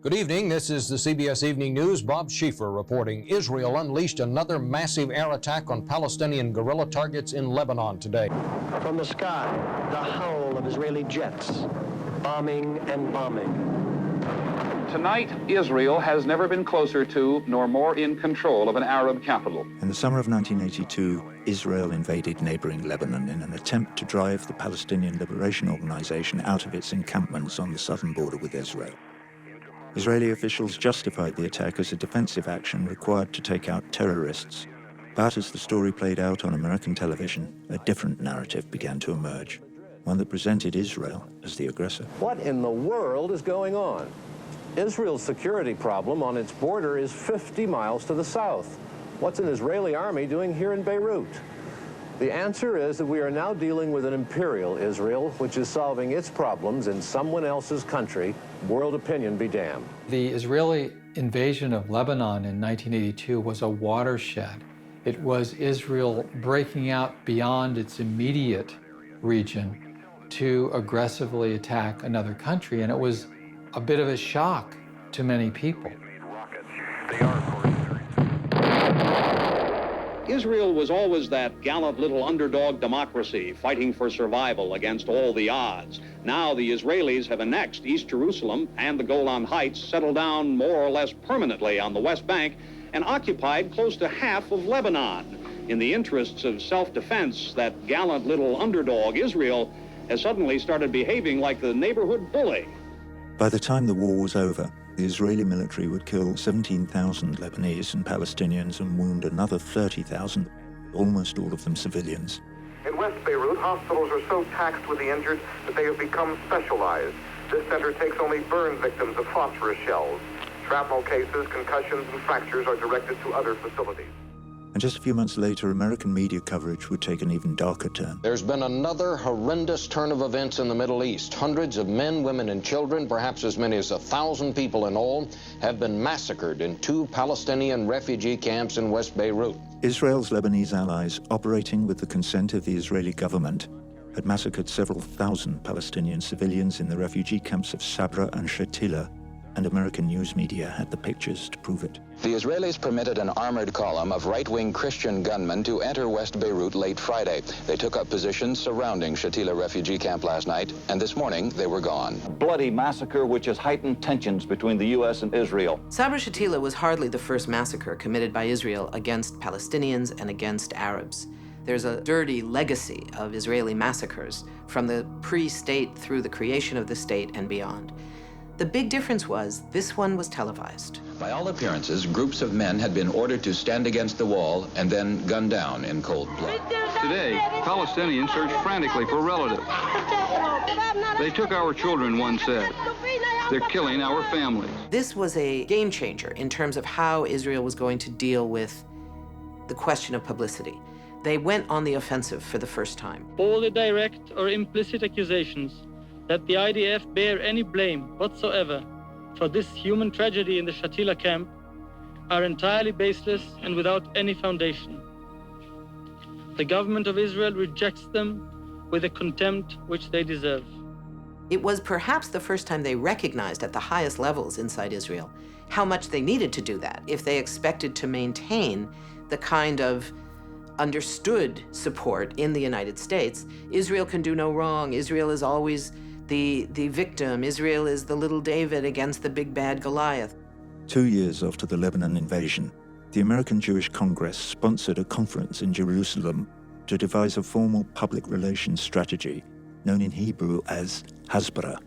Good evening. This is the CBS Evening News. Bob Schieffer reporting. Israel unleashed another massive air attack on Palestinian guerrilla targets in Lebanon today. From the sky, the howl of Israeli jets, bombing and bombing. Tonight, Israel has never been closer to nor more in control of an Arab capital. In the summer of 1982, Israel invaded neighboring Lebanon in an attempt to drive the Palestinian Liberation Organization out of its encampments on the southern border with Israel. Israeli officials justified the attack as a defensive action required to take out terrorists. But as the story played out on American television, a different narrative began to emerge, one that presented Israel as the aggressor. What in the world is going on? Israel's security problem on its border is 50 miles to the south. What's an Israeli army doing here in Beirut? The answer is that we are now dealing with an imperial Israel, which is solving its problems in someone else's country. World opinion be damned. The Israeli invasion of Lebanon in 1982 was a watershed. It was Israel breaking out beyond its immediate region to aggressively attack another country, and it was a bit of a shock to many people. Israel was always that gallant little underdog democracy fighting for survival against all the odds. Now the Israelis have annexed East Jerusalem and the Golan Heights, settled down more or less permanently on the West Bank, and occupied close to half of Lebanon. In the interests of self-defense, that gallant little underdog Israel has suddenly started behaving like the neighborhood bully. By the time the war was over, the Israeli military would kill 17,000 Lebanese and Palestinians and wound another 30,000, almost all of them civilians. In West Beirut, hospitals are so taxed with the injured that they have become specialized. This center takes only burn victims of phosphorus shells. Shrapnel cases, concussions, and fractures are directed to other facilities. And just a few months later, American media coverage would take an even darker turn. There's been another horrendous turn of events in the Middle East. Hundreds of men, women, and children, perhaps as many as 1,000 people in all, have been massacred in 2 Palestinian refugee camps in West Beirut. Israel's Lebanese allies, operating with the consent of the Israeli government, had massacred several thousand Palestinian civilians in the refugee camps of Sabra and Shatila, and American news media had the pictures to prove it. The Israelis permitted an armored column of right-wing Christian gunmen to enter West Beirut late Friday. They took up positions surrounding Shatila refugee camp last night, and this morning they were gone. A bloody massacre which has heightened tensions between the U.S. and Israel. Sabra Shatila was hardly the first massacre committed by Israel against Palestinians and against Arabs. There's a dirty legacy of Israeli massacres from the pre-state through the creation of the state and beyond. The big difference was this one was televised. By all appearances, groups of men had been ordered to stand against the wall and then gunned down in cold blood. Today, Palestinians search frantically for relatives. They took our children, one said. They're killing our families. This was a game changer in terms of how Israel was going to deal with the question of publicity. They went on the offensive for the first time. All the direct or implicit accusations that the IDF bear any blame whatsoever for this human tragedy in the Shatila camp are entirely baseless and without any foundation. The government of Israel rejects them with a contempt which they deserve. It was perhaps the first time they recognized at the highest levels inside Israel how much they needed to do that if they expected to maintain the kind of understood support in the United States. Israel can do no wrong. Israel is always the victim. Israel is the little David against the big bad Goliath. 2 years after the Lebanon invasion, the American Jewish Congress sponsored a conference in Jerusalem to devise a formal public relations strategy known in Hebrew as Hasbara.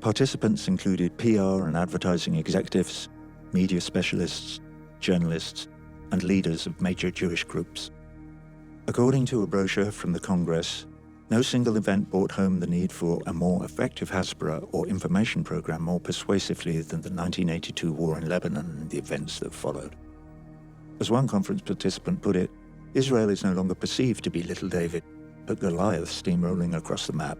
Participants included PR and advertising executives, media specialists, journalists, and leaders of major Jewish groups. According to a brochure from the Congress, no single event brought home the need for a more effective Hasbara or information program more persuasively than the 1982 war in Lebanon and the events that followed. As one conference participant put it, Israel is no longer perceived to be Little David, but Goliath steamrolling across the map.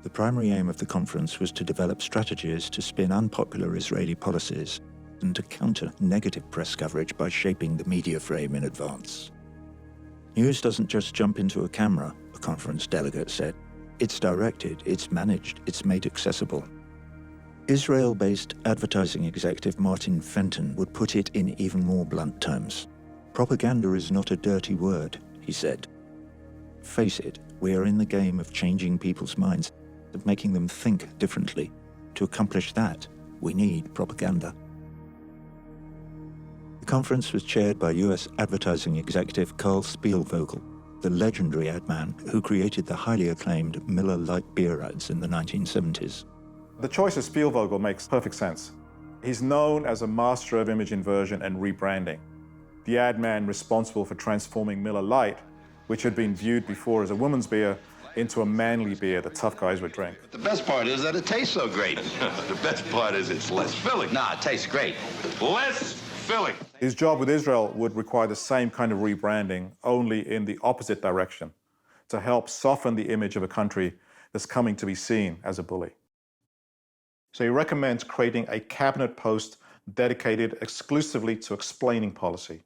The primary aim of the conference was to develop strategies to spin unpopular Israeli policies and to counter negative press coverage by shaping the media frame in advance. News doesn't just jump into a camera, a conference delegate said. It's directed, it's managed, it's made accessible. Israel-based advertising executive Martin Fenton would put it in even more blunt terms. Propaganda is not a dirty word, he said. Face it, we are in the game of changing people's minds, of making them think differently. To accomplish that, we need propaganda. The conference was chaired by US advertising executive Carl Spielvogel, the legendary ad man who created the highly acclaimed Miller Lite beer ads in the 1970s. The choice of Spielvogel makes perfect sense. He's known as a master of image inversion and rebranding. The ad man responsible for transforming Miller Lite, which had been viewed before as a woman's beer, into a manly beer that tough guys would drink. The best part is that it tastes so great. The best part is it's less filling. Nah, it tastes great. Less filling. His job with Israel would require the same kind of rebranding, only in the opposite direction, to help soften the image of a country that's coming to be seen as a bully. So he recommends creating a cabinet post dedicated exclusively to explaining policy,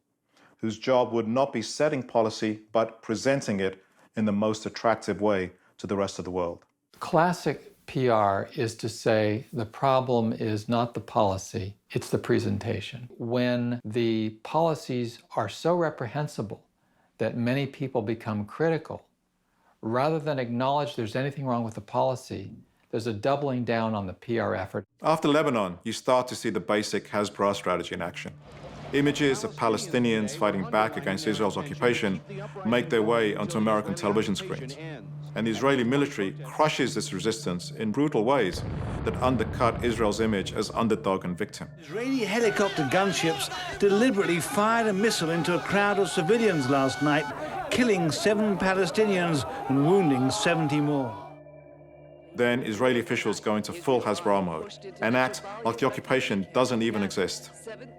whose job would not be setting policy, but presenting it in the most attractive way to the rest of the world. Classic PR is to say the problem is not the policy, it's the presentation. When the policies are so reprehensible that many people become critical, rather than acknowledge there's anything wrong with the policy, there's a doubling down on the PR effort. After Lebanon, you start to see the basic Hasbara strategy in action. Images of Palestinians fighting back against Israel's occupation make their way onto American television screens. And the Israeli military crushes this resistance in brutal ways that undercut Israel's image as underdog and victim. Israeli helicopter gunships deliberately fired a missile into a crowd of civilians last night, killing 7 Palestinians and wounding 70 more. Then Israeli officials go into full Hasbara mode and act like the occupation doesn't even exist,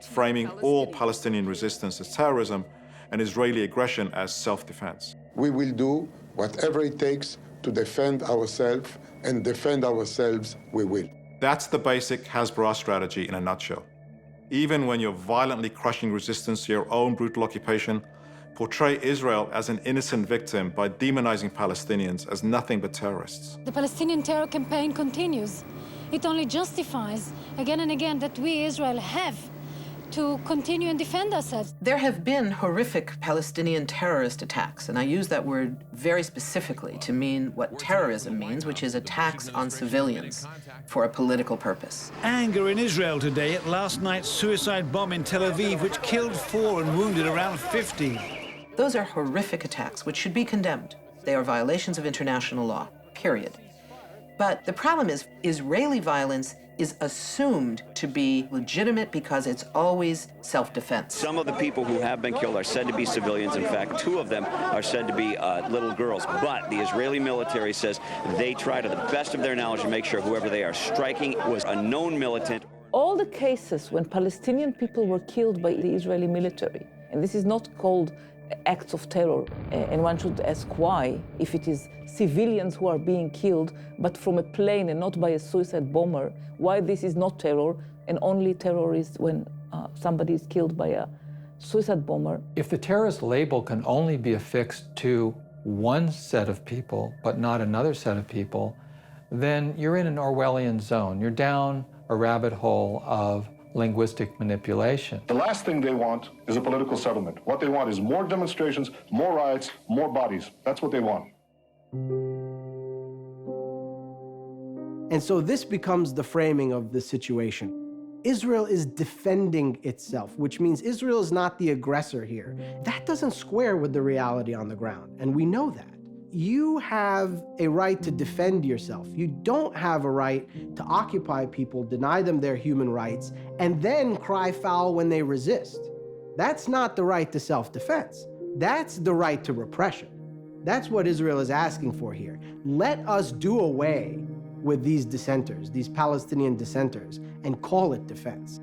framing all Palestinian resistance as terrorism and Israeli aggression as self-defense. We will do whatever it takes to defend ourselves, and defend ourselves we will. That's the basic Hasbara strategy in a nutshell. Even when you're violently crushing resistance to your own brutal occupation, portray Israel as an innocent victim by demonizing Palestinians as nothing but terrorists. The Palestinian terror campaign continues. It only justifies again and again that we, Israel, have to continue and defend ourselves. There have been horrific Palestinian terrorist attacks, and I use that word very specifically to mean what terrorism means, which is attacks on civilians for a political purpose. Anger in Israel today at last night's suicide bomb in Tel Aviv, which killed 4 and wounded around 50. Those are horrific attacks, which should be condemned. They are violations of international law, period. But the problem is, Israeli violence is assumed to be legitimate because it's always self-defense. Some of the people who have been killed are said to be civilians. In fact, 2 of them are said to be little girls. But the Israeli military says they try to the best of their knowledge to make sure whoever they are striking was a known militant. All the cases when Palestinian people were killed by the Israeli military, and this is not called acts of terror, and one should ask why, if it is civilians who are being killed, but from a plane and not by a suicide bomber, why this is not terror, and only terror is when somebody is killed by a suicide bomber. If the terrorist label can only be affixed to one set of people, but not another set of people, then you're in an Orwellian zone. You're down a rabbit hole of linguistic manipulation. The last thing they want is a political settlement. What they want is more demonstrations, more riots, more bodies. That's what they want. And so this becomes the framing of the situation. Israel is defending itself, which means Israel is not the aggressor here. That doesn't square with the reality on the ground, and we know that. You have a right to defend yourself. You don't have a right to occupy people, deny them their human rights, and then cry foul when they resist. That's not the right to self-defense. That's the right to repression. That's what Israel is asking for here. Let us do away with these dissenters, these Palestinian dissenters, and call it defense.